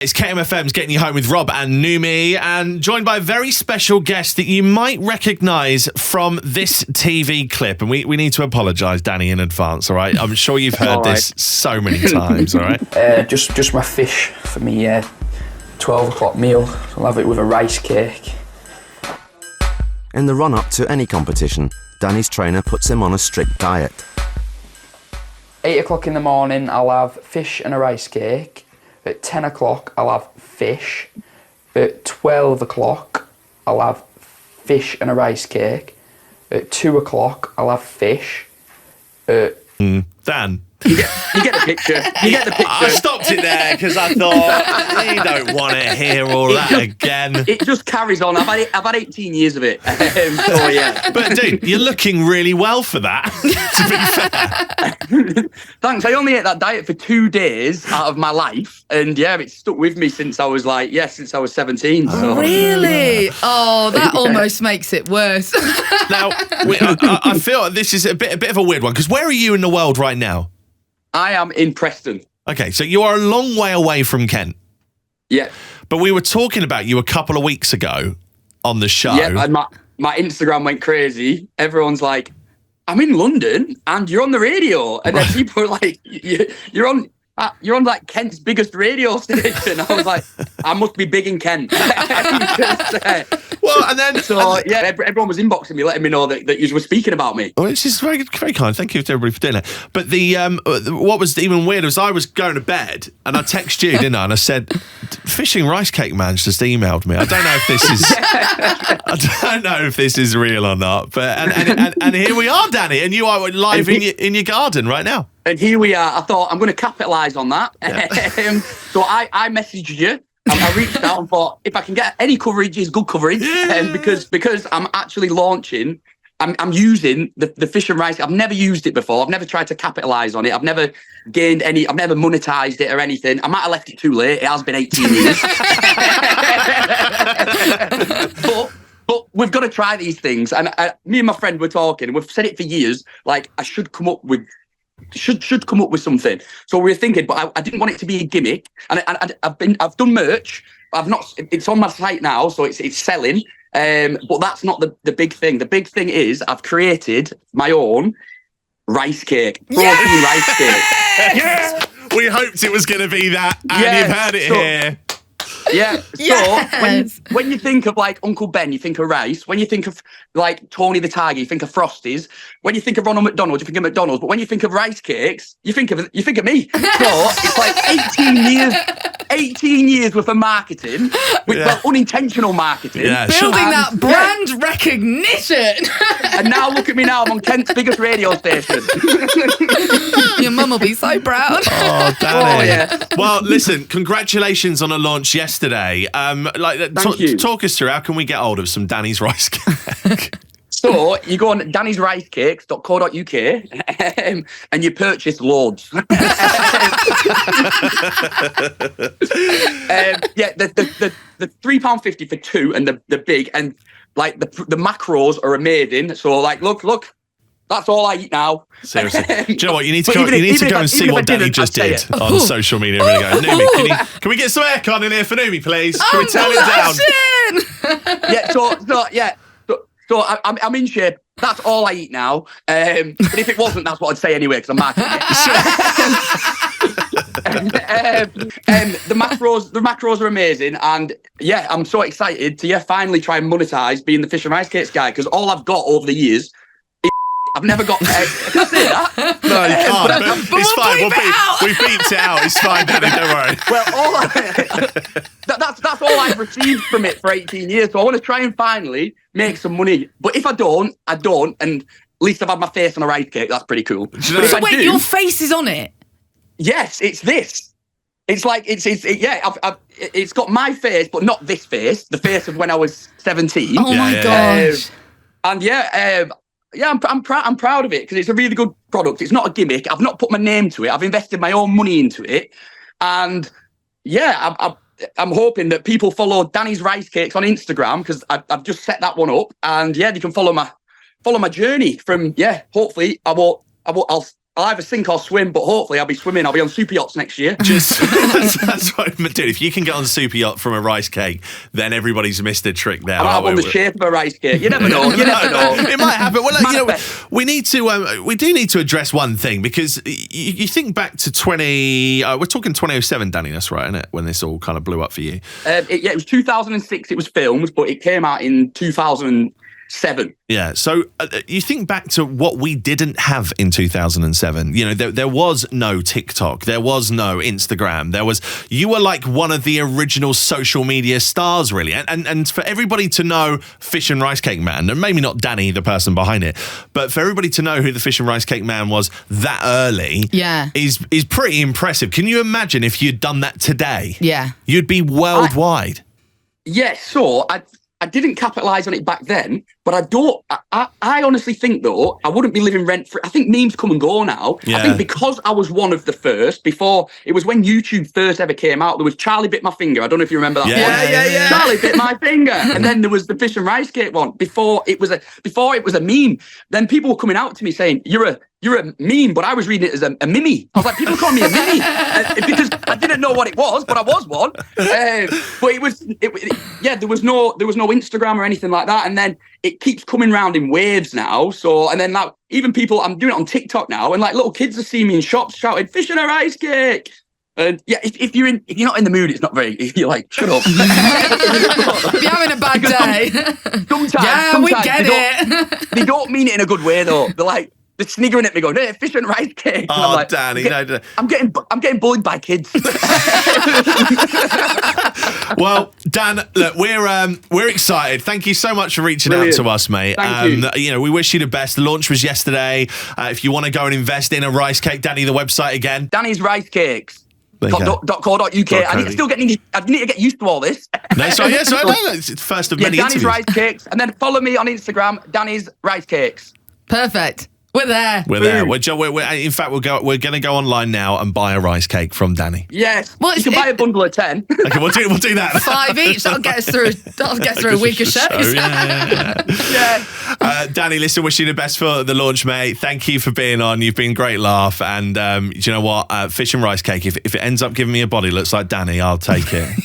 It's kmfm's Getting You Home with Rob and Numi, and joined by a very special guest that you might recognise from this TV clip. And we need to apologise, Danny, in advance, all right? I'm sure you've heard this so many times, all right? Just my fish for me, 12 o'clock meal. I'll have it with a rice cake. In the run-up to any competition, Danny's trainer puts him on a strict diet. 8 o'clock in the morning, I'll have fish and a rice cake. At 10 o'clock, I'll have fish. At 12 o'clock, I'll have fish and a rice cake. At 2 o'clock, I'll have fish. Dan. You get the picture. You get the picture. I stopped it there because I thought, you don't want to hear all that again. It just carries on. I've had 18 years of it. So, yeah. But, dude, you're looking really well for that, to be fair. Thanks. I only ate that diet for 2 days out of my life. And, yeah, it's stuck with me since I was 17. So. Really? Oh, that almost makes it worse. Now, I feel this is a bit of a weird one, because where are you in the world right now? I am in Preston. Okay, so you are a long way away from Kent. Yeah. But we were talking about you a couple of weeks ago on the show. Yeah, and my Instagram went crazy. Everyone's like, I'm in London and you're on the radio. And then people are like, you're on like Kent's biggest radio station. I was like, I must be big in Kent. Well, and then everyone was inboxing me, letting me know that you were speaking about me. Well, it's just very, very kind. Thank you to everybody for doing that. But what was even weird was I was going to bed and I texted you, didn't I? And I said, "Fishing Rice Cake Man's just emailed me. I don't know if this is real or not." But and here we are, Danny, and you are live in your garden right now. And here we are. I thought I'm going to capitalise on that. Yeah. So I messaged you. I reached out and thought, if I can get any coverage, is good coverage. Yeah. Because I'm actually launching, I'm using the fish and rice. I've never used it before. I've never tried to capitalise on it. I've never gained any. I've never monetised it or anything. I might have left it too late. It has been 18 years. But we've got to try these things. And me and my friend were talking, and we've said it for years. Like, I should come up with something. So we were thinking, but I didn't want it to be a gimmick. And I've done merch. I've not. It's on my site now, so it's selling. But that's not the big thing. The big thing is I've created my own rice cake, protein rice cake. Yeah, we hoped it was going to be that, and you've heard it here. Yeah. So when you think of like Uncle Ben, you think of rice. When you think of like Tony the Tiger, you think of Frosties. When you think of Ronald McDonald, you think of McDonald's. But when you think of rice cakes, you think of me. So it's like 18 years worth of marketing, unintentional marketing. Yeah, building that brand recognition. And now look at me now. I'm on Kent's biggest radio station. Your mum will be so proud. Oh, Danny. Oh, yeah. Well, listen, congratulations on a launch yesterday. Talk us through, how can we get hold of some Danny's rice cake? So you go on dannysricecakes.co.uk and you purchase loads. The £3.50 for two, and the big, and like the macros are amazing. So like, look. That's all I eat now. Seriously. Do you know what? You need to go and see what Danny just did on social media. And go, Numi, can we get some aircon in here for Numi, please? Can we turn it down? So I'm in shape. That's all I eat now. But if it wasn't, that's what I'd say anyway, because I'm marketing it. The macros are amazing, and I'm so excited to finally try and monetize being the fish and rice cakes guy, because all I've got over the years. I've never got. Can I say that? No, you can't. But it's fine. We beeped it out. It's fine, Danny. Don't worry. Well, that's all I've received from it for 18 years. So I want to try and finally make some money. But if I don't, I don't. And at least I've had my face on a rice cake. That's pretty cool. So wait, your face is on it? Yes, it's this. It's like it's got my face, but not this face. The face of when I was 17. Oh my gosh. I'm proud of it, because it's a really good product. It's not a gimmick. I've not put my name to it. I've invested my own money into it. And I'm hoping that people follow Danny's Rice Cakes on Instagram, because I've just set that one up. And they can follow my journey from, hopefully I'll I'll either sink or swim, but hopefully I'll be swimming. I'll be on super yachts next year. That's what I'm doing. If you can get on super yacht from a rice cake, then everybody's missed a trick there. I might have on the shape of a rice cake. You never know. You never know. It might happen. Well, we do need to address one thing, because you think back to we're talking 2007, Danny. That's right, isn't it? When this all kind of blew up for you. It was 2006. It was filmed, but it came out in 2007. Yeah. So you think back to what we didn't have in 2007. You know, there was no TikTok. There was no Instagram. You were like one of the original social media stars, really. And for everybody to know Fish and Rice Cake Man, and maybe not Danny, the person behind it, but for everybody to know who the Fish and Rice Cake Man was that early, is pretty impressive. Can you imagine if you'd done that today? Yeah. You'd be worldwide. So I didn't capitalise on it back then, but I honestly think, though, I wouldn't be living rent-free. I think memes come and go now. Yeah. I think because I was one of the first, before, it was when YouTube first ever came out, there was Charlie Bit My Finger. I don't know if you remember that one. Yeah. Charlie Bit My Finger. And then there was the Fish and Rice Cake one, before it was a meme. Then people were coming out to me saying, you're a meme, but I was reading it as a mimi. I was like, people call me a mimi because I didn't know what it was, but I was one. But there was no Instagram or anything like that. And then it keeps coming round in waves now. So, and then like even people, I'm doing it on TikTok now, and like little kids are seeing me in shops shouting "Fish and a rice cake." And yeah, if you're not in the mood, it's not very. You're like, shut up. If you're having a bad day. Sometimes we get it. They don't mean it in a good way though. They're sniggering at me, going, "Hey, fish and rice cake." And Oh, I'm like, Danny, no. I'm getting bullied by kids. Well, Dan, look, we're excited. Thank you so much for reaching out to us, mate. Thank you. You know, we wish you the best. The launch was yesterday. If you want to go and invest in a rice cake, Danny, the website again. Danny's Rice Cakes. Okay. .co.uk. I need to get used to all this. That's right. Yes, I know. It's the first of many Danny's interviews. Rice Cakes, and then follow me on Instagram, Danny's Rice Cakes. Perfect. We're there. We're there. In fact, we're going to go online now and buy a rice cake from Danny. Yes. Well, you can buy a bundle of 10. Okay, we'll do that. 5 each. That'll get us through a week of shows. Yeah. Danny, listen, wish you the best for the launch, mate. Thank you for being on. You've been a great laugh. And do you know what? Fish and rice cake, if it ends up giving me a body looks like Danny, I'll take it.